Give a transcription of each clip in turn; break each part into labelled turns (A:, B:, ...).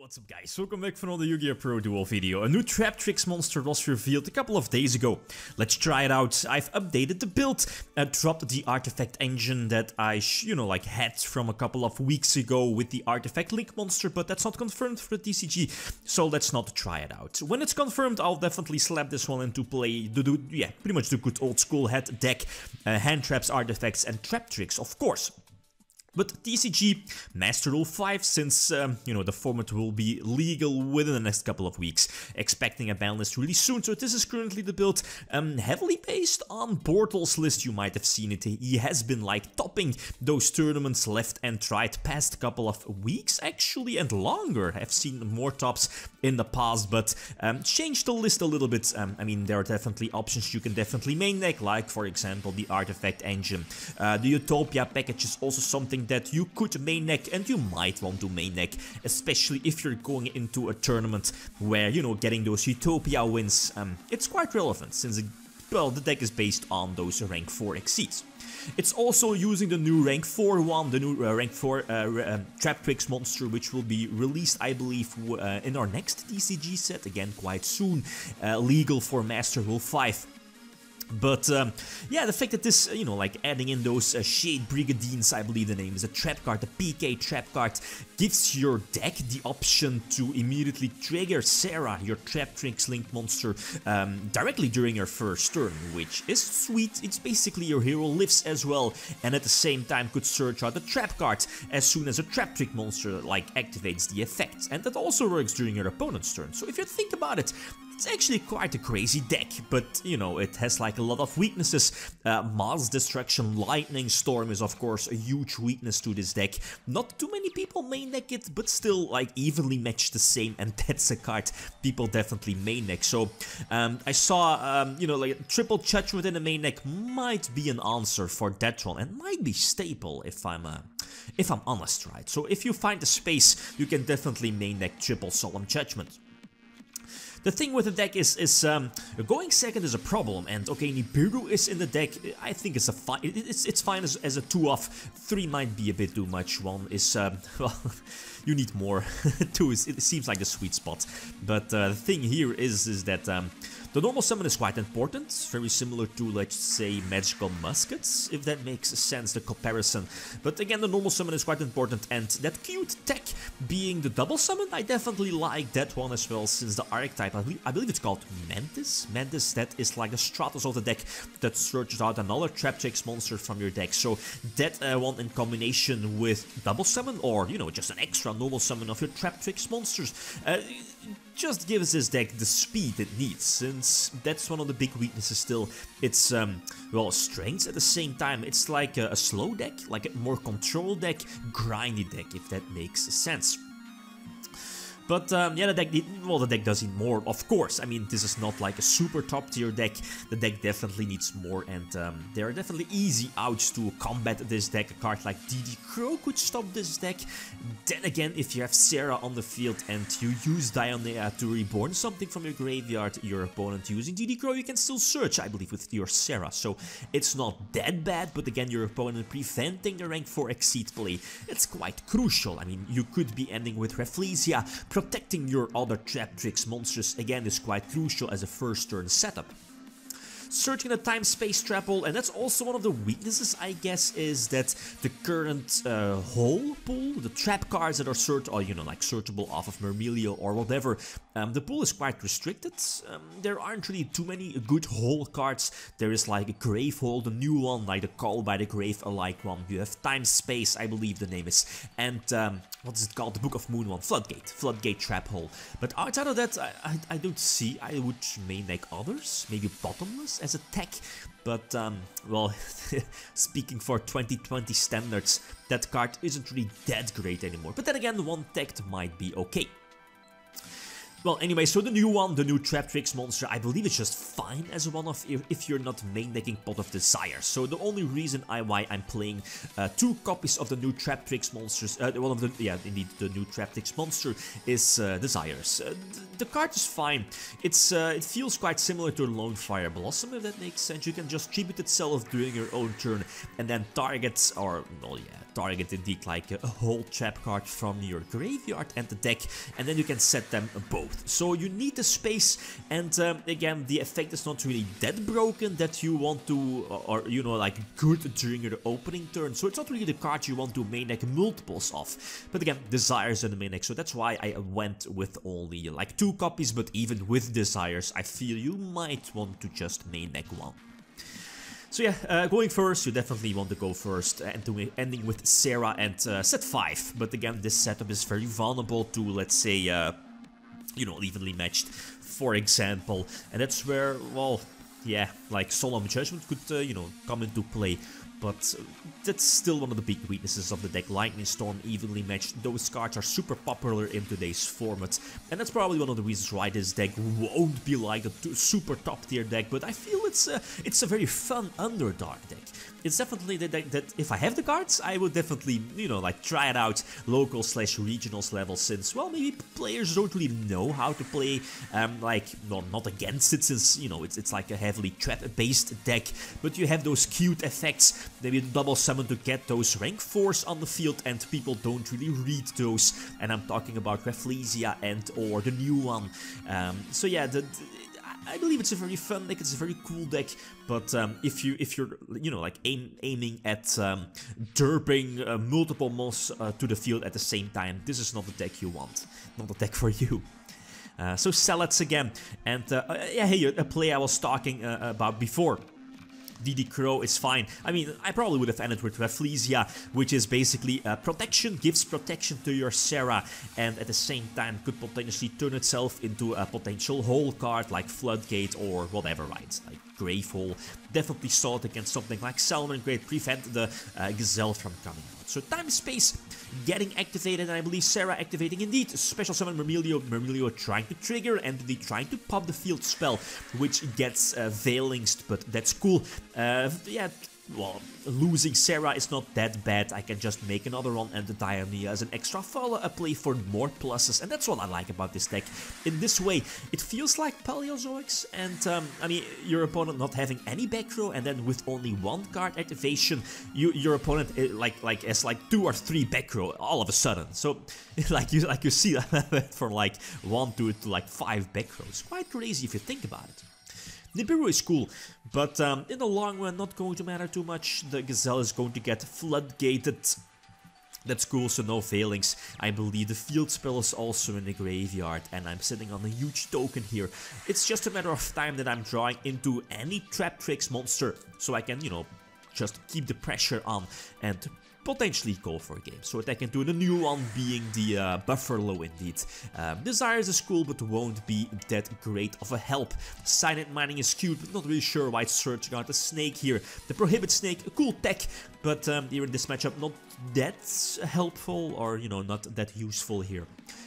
A: What's up guys, welcome back for another Yugioh Pro Duel video. A new Traptrix monster was revealed a couple of days ago. Let's try it out. I've updated the build, dropped the artifact engine that I, had from a couple of weeks ago with the artifact link monster, but that's not confirmed for the TCG, so let's not try it out. When it's confirmed, I'll definitely slap this one into play, pretty much the good old school head deck, hand traps, artifacts and Traptrix, of course. But TCG, Master Rule 5, since, the format will be legal within the next couple of weeks. Expecting a ban list really soon, so this is currently the build, heavily based on Bortles' list. You might have seen it. He has been, topping those tournaments left and right past couple of weeks, actually, and longer. I've seen more tops in the past, but changed the list a little bit. There are definitely options you can definitely main deck, like, for example, the Artifact Engine. The Utopia package is also something that you could main deck, and you might want to main deck, especially if you're going into a tournament where, getting those Utopia wins, it's quite relevant, since, the deck is based on those rank 4 exceeds. It's also using the new rank 4 one, the new rank 4 Traptrix monster, which will be released, I believe, in our next TCG set, again, quite soon, legal for Master Rule 5. But, the fact that this, adding in those Shade Brigadines, I believe the name is a trap card, the PK trap card, gives your deck the option to immediately trigger Sarah, your Traptrix Link monster, directly during your first turn, which is sweet. It's basically your hero lives as well, and at the same time could search out a trap card as soon as a Traptrix monster, activates the effect. And that also works during your opponent's turn. So if you think about it, it's actually quite a crazy deck, but, it has a lot of weaknesses. Mass Destruction, Lightning Storm is of course a huge weakness to this deck. Not too many people main deck it, but still evenly matched the same, and that's a card people definitely main deck. So I saw, Triple Judgment in the main deck might be an answer for that one, and might be staple if I'm honest, right? So if you find the space, you can definitely main deck Triple Solemn Judgment. The thing with the deck is going second is a problem, and okay, Nibiru is in the deck. I think it's it's fine as a 2-off. 3 might be a bit too much. 1 is, you need more. 2 is, it seems like the sweet spot. But the thing here is that the normal summon is quite important, very similar to, let's say, Magical Muskets, if that makes sense, the comparison. But again, the normal summon is quite important, and that cute tech being the double summon, I definitely like that one as well, since the archetype, I believe it's called Mantis. Mantis, that is like the Stratos of the deck that searches out another Traptrix monster from your deck. So that one in combination with double summon, or, just an extra normal summon of your Traptrix monsters, just gives this deck the speed it needs, since that's one of the big weaknesses still. It's, strengths at the same time. It's like a slow deck, like a more control deck, grindy deck, if that makes sense. But, the deck does need more, of course. This is not like a super top tier deck. The deck definitely needs more, and there are definitely easy outs to combat this deck. A card like DD Crow could stop this deck. Then again, if you have Sarah on the field and you use Dionea to reborn something from your graveyard, your opponent using DD Crow, you can still search, I believe, with your Sarah. So it's not that bad, but again, your opponent preventing the rank 4 exceed play, it's quite crucial. You could be ending with Rafflesia. Protecting your other Traptrix monsters, again, is quite crucial as a first turn setup. Searching the time-space trap hole, and that's also one of the weaknesses, I guess, is that the current hole pool, the trap cards that are searchable off of Mermelio or whatever, the pool is quite restricted. There aren't really too many good hole cards. There is a Grave Hole, the new one, like the Call by the Grave alike one. You have Time-Space, I believe the name is, and what is it called? The Book of Moon one, Floodgate Trap Hole. But outside of that, I don't see. I would main deck others, maybe Bottomless as a tech, but speaking for 2020 standards, that card isn't really that great anymore. But then again, one tech might be okay. Well, anyway, so the new one, the new Traptrix monster, I believe it's just fine as a one-off if you're not main decking Pot of Desire. So the only reason why I'm playing 2 copies of the new Traptrix monsters, indeed, the new Traptrix monster is Desires. The card is fine. It feels quite similar to Lone Fire Blossom, if that makes sense. You can just tribute itself during your own turn and then target, or, target indeed like a whole trap card from your graveyard and the deck, and then you can set them both. So you need the space, and again, the effect is not really that broken that you want to, or you know, like good during your opening turn. So it's not really the card you want to main deck multiples of. But again, Desires in the main deck, so that's why I went with only like 2 copies, but even with Desires, I feel you might want to just main deck 1. So yeah, going first, you definitely want to go first, ending with Sarah and set 5. But again, this setup is very vulnerable to, let's say, you know, evenly matched, for example. And that's where, well, yeah, like Solemn Judgment could, you know, come into play. But that's still one of the big weaknesses of the deck. Lightning Storm, evenly matched, those cards are super popular in today's format. And that's probably one of the reasons why this deck won't be like a super top tier deck. But I feel it's a very fun underdog deck. It's definitely the deck that, if I have the cards, I would definitely, you know, like try it out local/regionals level, since, well, maybe players don't really know how to play, like, well, not against it, since, you know, it's like a heavily trap-based deck, but you have those cute effects, maybe double summon to get those rank 4s on the field, and people don't really read those, and I'm talking about Rafflesia and or the new one. So yeah, I believe it's a very fun deck, it's a very cool deck, but if you're you know, like aiming at derping multiple mons to the field at the same time, this is not the deck you want, not the deck for you. So Salads again, and yeah, hey, a play I was talking about before. DD Crow is fine. I mean, I probably would have ended with Rafflesia, which is basically protection, gives protection to your Sarah, and at the same time could potentially turn itself into a potential hole card like Floodgate or whatever, right? Like Gravehole. Definitely solid against something like Salmon Grade, prevent the Gazelle from coming out. So Time Space getting activated, and I believe Sarah activating indeed. Special summon Mermelio trying to trigger, and they trying to pop the field spell, which gets Veilinged, but that's cool. Yeah, well, losing Sarah is not that bad. I can just make another one and the Diarrhea as an extra follow-up play for more pluses, and that's what I like about this deck. In this way, it feels like Paleozoics, and I mean, your opponent not having any back row, and then with only 1 card activation, your opponent has like 2 or 3 back row all of a sudden. So like you see that from like 1 to like 5 back rows. Quite crazy if you think about it. Nibiru is cool, but in the long run not going to matter too much. The Gazelle is going to get floodgated. That's cool, so no Veilings. I believe the field spell is also in the graveyard, and I'm sitting on a huge token here. It's just a matter of time that I'm drawing into any Traptrix monster, so I can, you know, just keep the pressure on and potentially go for a game. So what I can do, the new one being the Buffalo indeed. Desires is cool, but won't be that great of a help. Silent Mining is cute, but not really sure why it's searching out the snake here. The Prohibit Snake, a cool tech, but here in this matchup not that helpful, or, you know, not that useful here.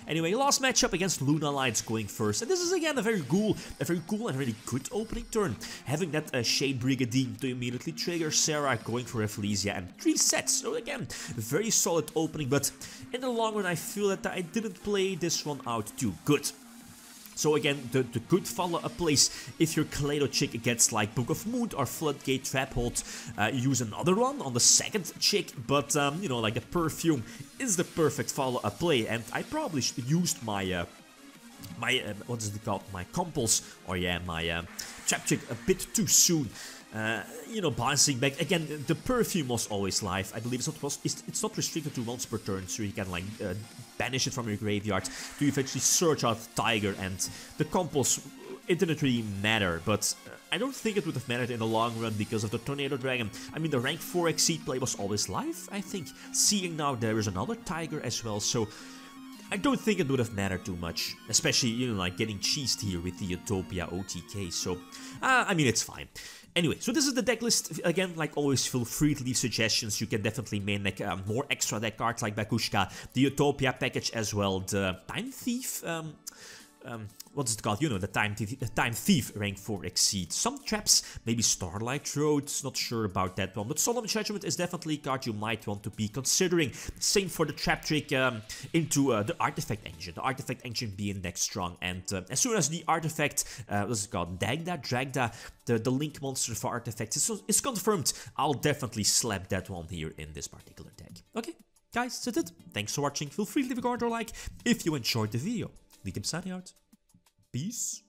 A: Anyway, last matchup against Luna Lights going first, and this is again a very cool and really good opening turn. Having that Shade Brigandine to immediately trigger Sarah, going for Rafflesia and 3 sets. So again, very solid opening, but in the long run I feel that I didn't play this one out too good. So again, the good follow-up plays, if your Kaleido chick gets like Book of Moon or Floodgate Trap Hold, use another one on the second chick, but you know, like the Perfume is the perfect follow-up play, and I probably used my what is it called, my Compulse, or yeah, my Traptrix a bit too soon. You know, bouncing back again. The Perfume was always live. I believe it's not restricted to once per turn, so you can like banish it from your graveyard to eventually search out Tiger. And the Compulse, it didn't really matter, but I don't think it would have mattered in the long run because of the Tornado Dragon. I mean, the rank 4 Exceed play was always live, I think. Seeing now there is another Tiger as well, so I don't think it would have mattered too much, especially, you know, like getting cheesed here with the Utopia OTK. So I mean, it's fine. Anyway, so this is the deck list. Again, like always, feel free to leave suggestions. You can definitely main deck more extra deck cards like Bakushka, the Utopia package as well, the Time Thief what's it called? You know, the Time Thief rank 4 exceed. Some traps, maybe Starlight Throat, not sure about that one. But Solemn Judgment is definitely a card you might want to be considering. Same for the Traptrix into the Artifact Engine. The Artifact Engine being next strong. And as soon as the Artifact, what's it called? Dragda, the Link monster for Artifacts is confirmed, I'll definitely slap that one here in this particular deck. Okay, guys, that's it. Thanks for watching. Feel free to leave a comment or like if you enjoyed the video. Lithium signing out. Peace.